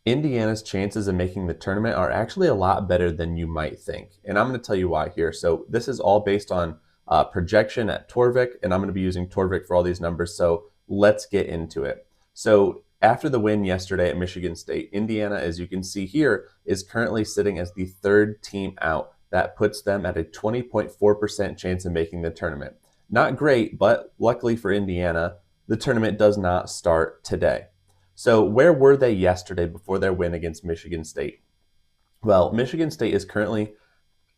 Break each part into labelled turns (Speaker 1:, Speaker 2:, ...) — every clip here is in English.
Speaker 1: Indiana's chances of making the tournament are actually a lot better than you might think. And I'm going to tell you why here. So, this is all based on projection at Torvik, and I'm going to be using Torvik for all these numbers. So, let's get into it. So, after the win yesterday at Michigan State, Indiana, as you can see here, is currently sitting as the third team out. That puts them at a 20.4% chance of making the tournament. Not great, but luckily for Indiana, the tournament does not start today. So, where were they yesterday before their win against Michigan State? Well, Michigan State is currently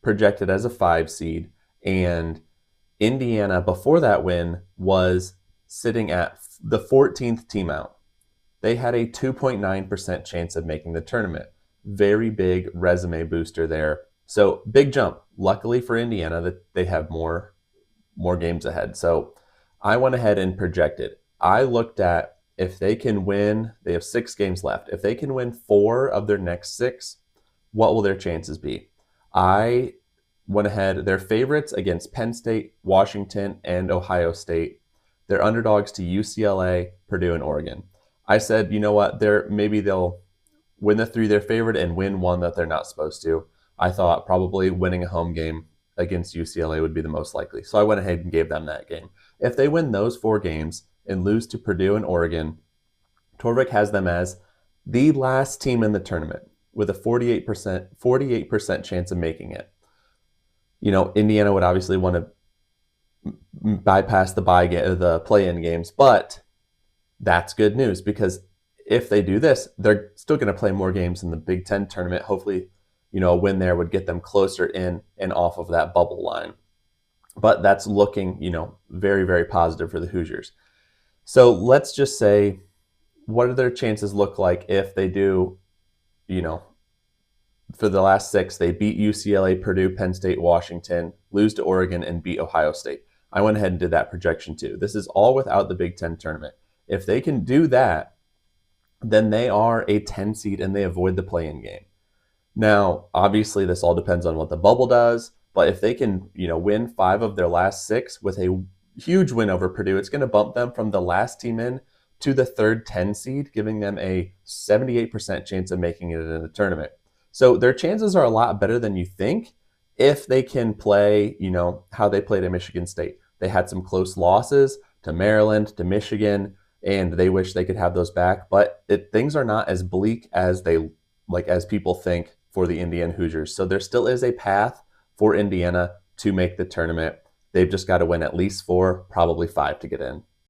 Speaker 1: projected as a 5 seed, and Indiana, before that win, was sitting at the 14th team out. They had a 2.9% chance of making the tournament. Very big resume booster there. So, big jump. Luckily for Indiana, that they have more games ahead. So, I went ahead and projected. I looked at if they can win, they have 6 games left. If they can win 4 of their next 6, what will their chances be? I went ahead, their favorites against Penn State, Washington, and Ohio State. They're underdogs to UCLA, Purdue, and Oregon. I said, you know what, maybe they'll win the 3 they're favored and win 1 that they're not supposed to. I thought probably winning a home game against UCLA would be the most likely. So I went ahead and gave them that game. If they win those 4 games and lose to Purdue and Oregon, Torvik has them as the last team in the tournament with a 48% chance of making it. You know, Indiana would obviously want to bypass the play-in games, but that's good news because if they do this, they're still going to play more games in the Big Ten tournament. Hopefully, a win there would get them closer in and off of that bubble line. But that's looking, very, very positive for the Hoosiers. So let's just say, what do their chances look like if they do, for the last 6, they beat UCLA, Purdue, Penn State, Washington, lose to Oregon, and beat Ohio State. I went ahead and did that projection too. This is all without the Big Ten tournament. If they can do that, then they are a 10 seed and they avoid the play-in game. Now, obviously, this all depends on what the bubble does, but if they can, win 5 of their last 6 with a huge win over Purdue, it's going to bump them from the last team in to the third 10 seed, giving them a 78% chance of making it in the tournament. So their chances are a lot better than you think if they can play, how they played at Michigan State. They had some close losses to Maryland, to Michigan, and they wish they could have those back. But things are not as bleak as as people think for the Indiana Hoosiers. So there still is a path for Indiana to make the tournament. They've just got to win at least 4, probably 5 to get in.